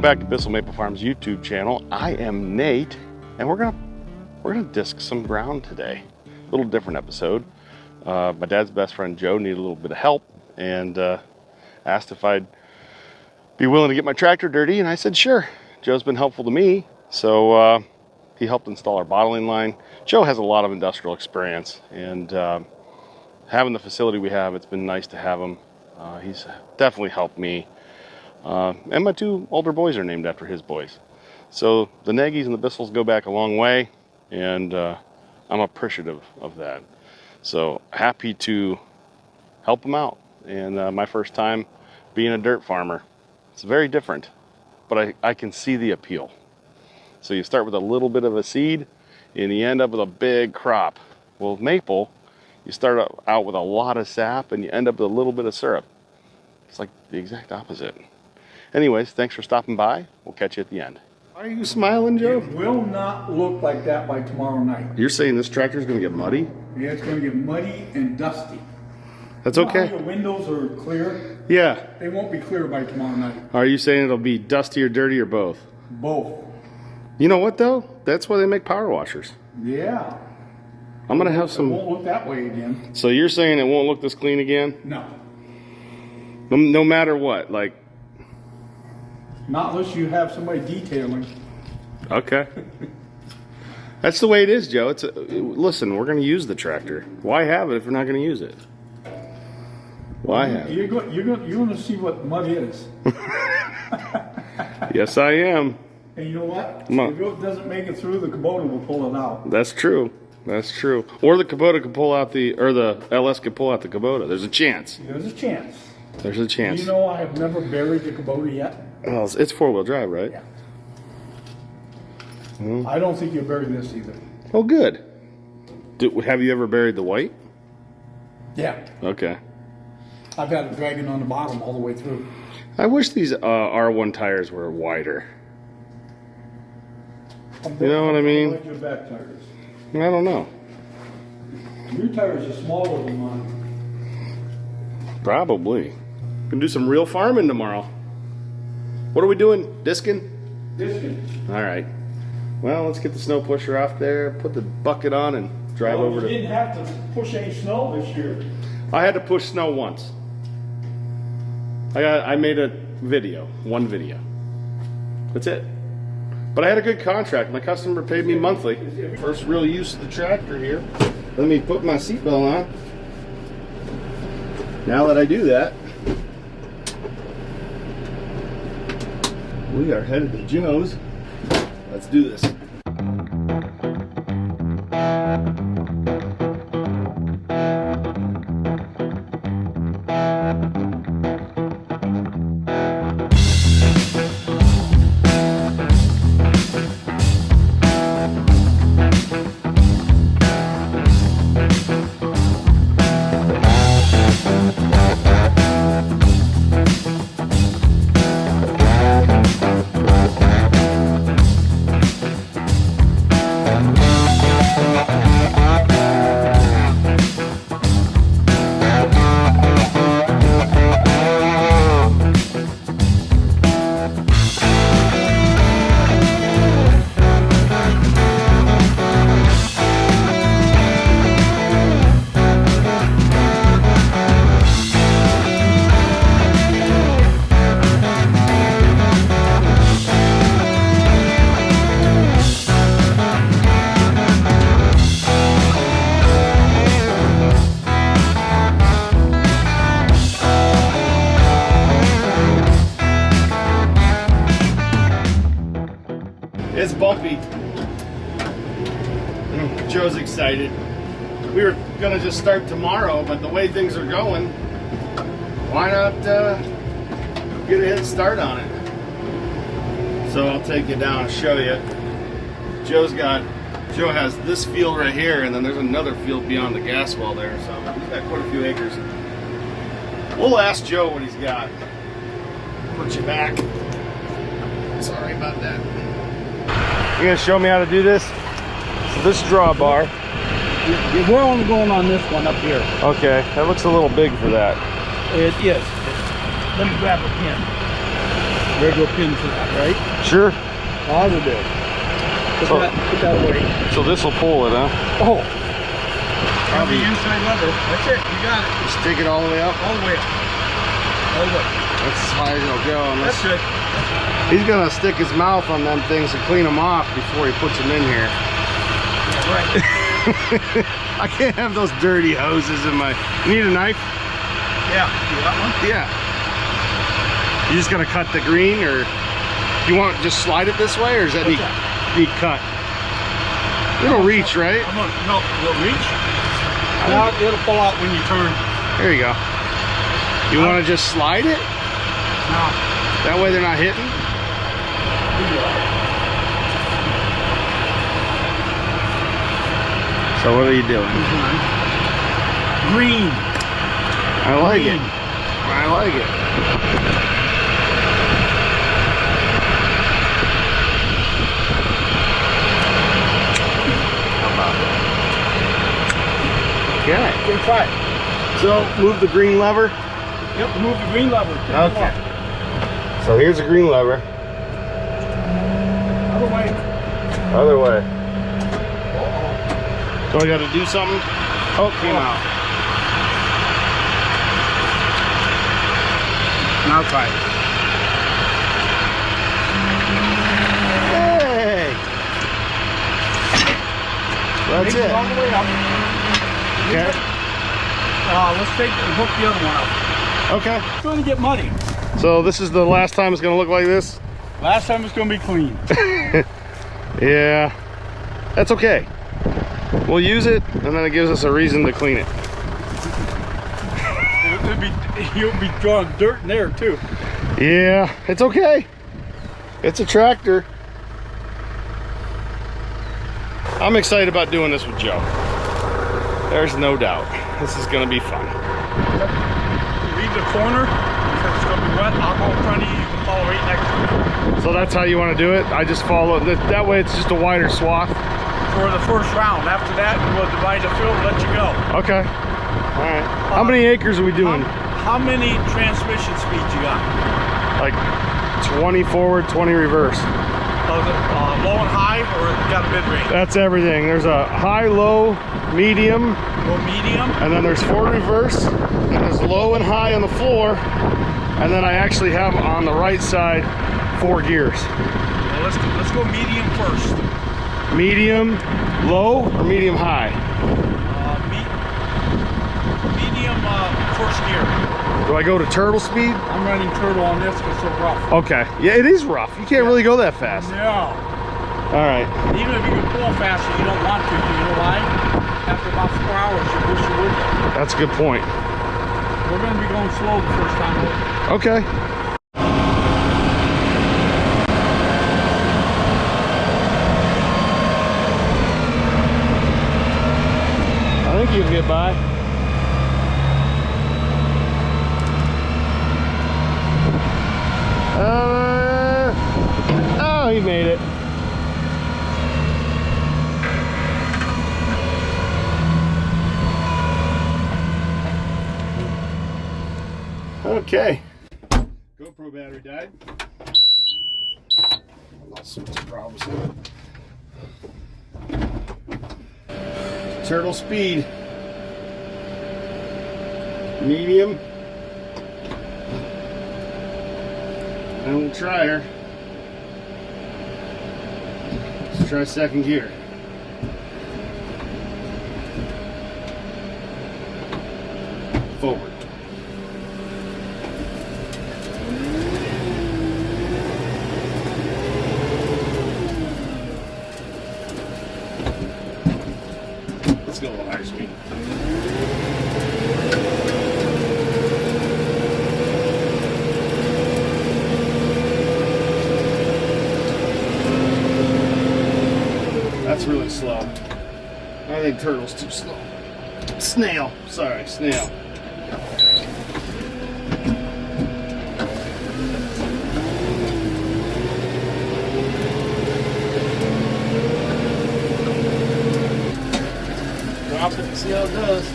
back to Bissell Maple Farms YouTube channel. I am Nate, and we're gonna disc some ground today. A little different episode. My dad's best friend Joe needed a little bit of help and asked if I'd be willing to get my tractor dirty, and I said sure. Joe's been helpful to me, so he helped install our bottling line. Joe has a lot of industrial experience, and having the facility we have, it's been nice to have him. He's definitely helped me. And my two older boys are named after his boys. So the Nagys and the Bissells go back a long way, and I'm appreciative of that. So happy to help them out. And my first time being a dirt farmer. It's very different, but I can see the appeal. So you start with a little bit of a seed, and you end up with a big crop. Well, with maple, you start out with a lot of sap, and you end up with a little bit of syrup. It's like the exact opposite. Anyways, thanks for stopping by. We'll catch you at the end. Are you smiling, Joe? It will not look like that by tomorrow night. You're saying this tractor's going to get muddy? Yeah, it's going to get muddy and dusty. That's okay. Your windows are clear. Yeah. They won't be clear by tomorrow night. Are you saying it'll be dusty or dirty or both? Both. You know what, though? That's why they make power washers. Yeah. I'm going to have some... It won't look that way again. So you're saying it won't look this clean again? No. No matter what, like... Not unless you have somebody detailing. Okay. That's the way it is, Joe. Listen, we're going to use the tractor. Why have it if we're not going to use it? Why have it? You're going to see what mud is. Yes, I am. And you know what? If it doesn't make it through, the Kubota will pull it out. That's true. That's true. Or the Kubota could pull out the LS could pull out the Kubota. There's a chance. There's a chance. There's a chance. You know, I have never buried the Kubota yet. Well, it's four-wheel drive, right? Yeah. I don't think you'll bury this either. Oh, good. Have you ever buried the white? Yeah. Okay. I've had it dragging on the bottom all the way through. I wish these R1 tires were wider. You know what I mean? Your back tires. I don't know. Your tires are smaller than mine. Probably. Gonna do some real farming tomorrow. What are we doing? Disking? Disking. All right. Well, let's get the snow pusher off there, put the bucket on, and drive over to... You didn't have to push any snow this year. I had to push snow once. I made a video, one video. That's it. But I had a good contract. My customer paid me monthly. First real use of the tractor here. Let me put my seatbelt on. Now that I do that, we are headed to Joe's. Let's do this. It's bumpy. Joe's excited. We were gonna just start tomorrow, but the way things are going, why not get a head start on it? So I'll take you down and show you. Joe has this field right here, and then there's another field beyond the gas well there. So he's got quite a few acres. We'll ask Joe what he's got. Put you back. Sorry about that. You gonna show me how to do this? So this drawbar. We're only going on this one up here. Okay, that looks a little big for that. It is. Let me grab a pin. regular pin for that, right? Sure. Positive. Put that away. So this will pull it, huh? Oh. On the inside lever. That's it. You got it. Just take it all the way up? All the way up. All the way. That's as high as it'll go. That's good. He's gonna stick his mouth on them things and clean them off before he puts them in here. Yeah, right. I can't have those dirty hoses in my... You need a knife? Yeah. You got one? Yeah. You just gonna cut the green, or you want to just slide it this way, or does that need cut? It'll reach, right? No, it'll reach. Now it'll pull out when you turn. There you go. You want to just slide it? No. That way they're not hitting? So what are you doing? Green. I like it. I like it. How about that? Okay. Good try. So move the green lever. Yep, move the green lever. Okay. So here's the green lever. Other way. Other way. So I got to do something? Oh, came out. Now try it. Hey! That's it. All the way up. Okay. Let's take and hook the other one up. Okay. It's going to get muddy. So this is the last time it's going to look like this? Last time it's going to be clean. Yeah. That's okay. We'll use it, and then it gives us a reason to clean it. You'll be drawing dirt in there too. Yeah, it's okay. It's a tractor. I'm excited about doing this with Joe. There's no doubt. This is going to be fun. Leave the corner. If it's going to be wet, I'll go in front of you. You can follow right next to me. So that's how you want to do it? I just follow. That way it's just a wider swath. For the first round. After that, we'll divide the field and let you go. Okay. All right. How many acres are we doing? How many transmission speeds you got? Like 20 forward, 20 reverse. Low and high, or you got a mid-range? That's everything. There's a high, low, medium. Low, medium. And then there's forward reverse. And there's low and high on the floor. And then I actually have on the right side 4 gears. Well, let's go medium first. Medium, low, or medium high? Medium first gear. Do I go to turtle speed? I'm running turtle on this because it's so rough. Okay. Yeah, it is rough. You can't really go that fast. No. All right. Even if you can pull faster, you don't want to. You know why? After about 4 hours, you wish you would. That's a good point. We're going to be going slow the first time over. Okay. I think you can get by. Oh, he made it. Okay. GoPro battery died. All sorts of problems with it. Turtle speed. Medium. And we'll try her. Let's try second gear. Forward. Let's go a little higher speed. That's really slow. I think turtle's too slow. Snail. Sorry, snail. Drop it and see how it does.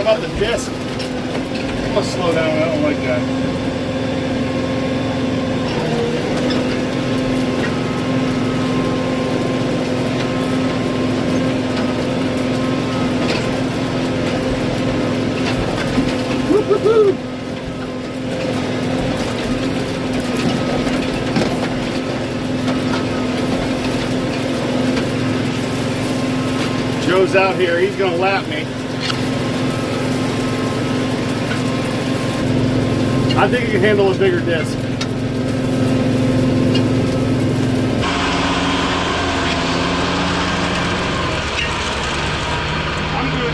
about the disc? I'm gonna slow down. I don't like that. Joe's out here, he's gonna lap me. I think he can handle a bigger disc. I'm good.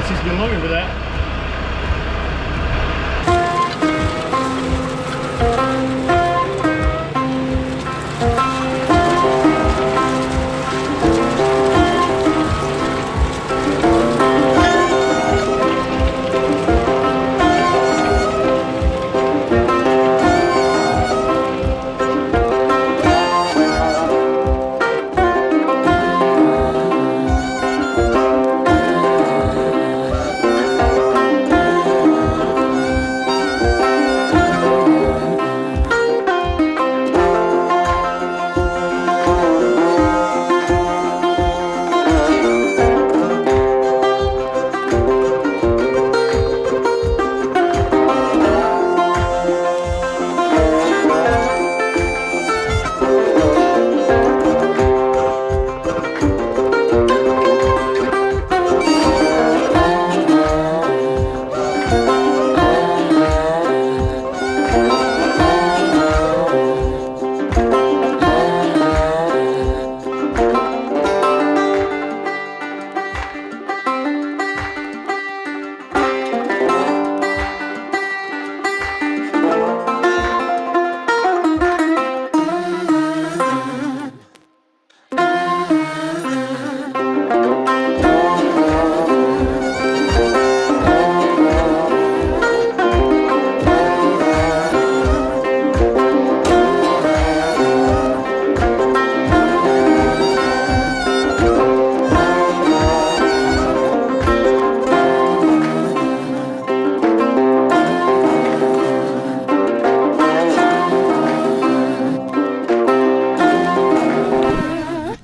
He's been looking for that.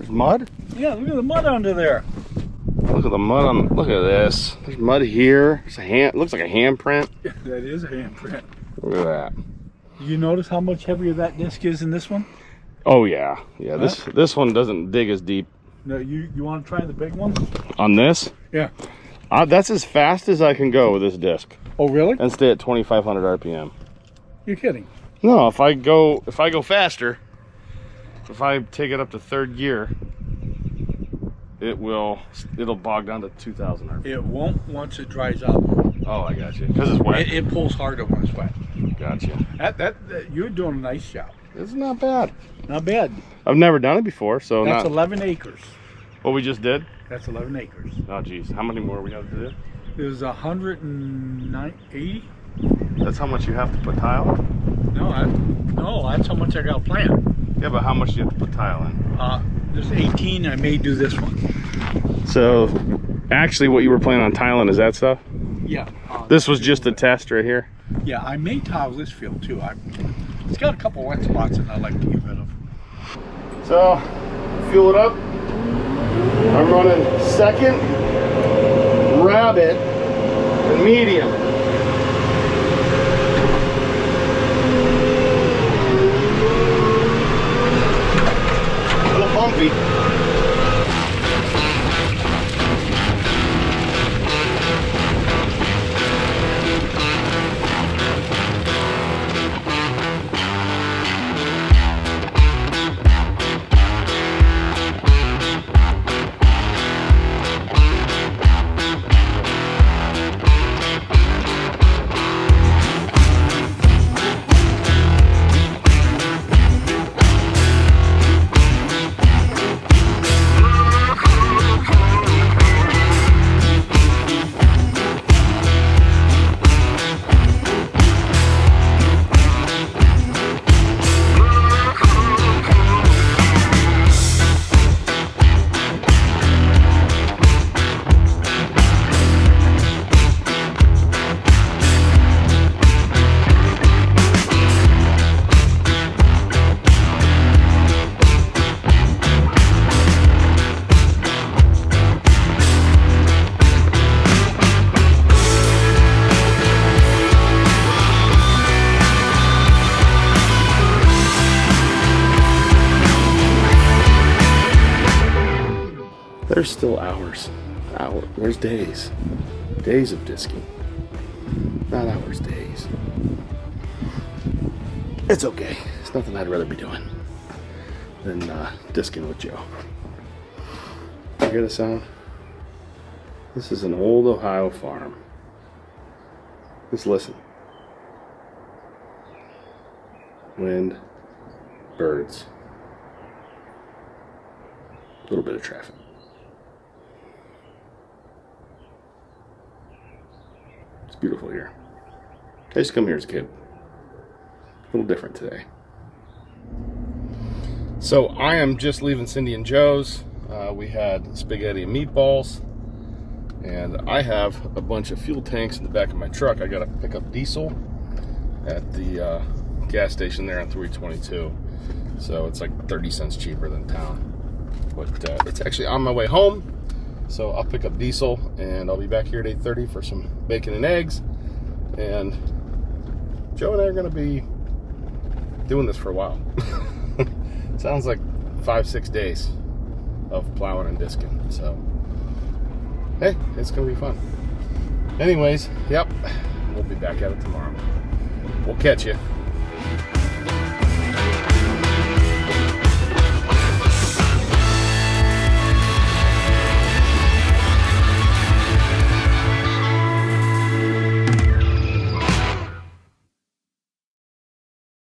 Mud? Yeah, look at the mud under there. Look at the mud on. Look at this. There's mud here. It's a hand. Looks like a handprint. That is a handprint. Look at that. You notice how much heavier that disc is in this one? Oh yeah, yeah. This one doesn't dig as deep. No, you want to try the big one? On this? Yeah. That's as fast as I can go with this disc. Oh really? And stay at 2,500 RPM. You're kidding. No, if I go faster, if I take it up to third gear, it'll bog down to 2,000 RPM. It won't once it dries out. Oh, I got you. Because it's wet. It pulls harder when it's wet. Gotcha. That you're doing a nice job. It's not bad. Not bad. I've never done it before, so That's not 11 acres. what we just did. That's 11 acres. Oh, geez. How many more we have to do? There's 180. That's how much you have to put tile? No, that's how much I got to plant. Yeah, but how much do you have to put tile in? There's 18. I may do this one. So, actually, what you were planning on tiling is that stuff? Yeah. This was just a test right here? Yeah, I may tile this field too. It's got a couple wet spots that I'd like to get rid of. So, fuel it up. I'm running second, rabbit, and medium. A little bumpy. There's still hours. There's days. Days of disking. Not hours, days. It's okay. It's nothing I'd rather be doing than disking with Joe. You hear the sound? This is an old Ohio farm. Just listen. Wind, birds, a little bit of traffic. It's beautiful here. I used to come here as a kid. A little different today. So I am just leaving Cindy and Joe's. We had spaghetti and meatballs. And I have a bunch of fuel tanks in the back of my truck. I got to pick up diesel at the gas station there on 322. So it's like 30 cents cheaper than town. But it's actually on my way home. So I'll pick up diesel and I'll be back here at 8:30 for some bacon and eggs. And Joe and I are going to be doing this for a while. Sounds like 5-6 days of plowing and disking. So, hey, it's going to be fun. Anyways, yep, we'll be back at it tomorrow. We'll catch you.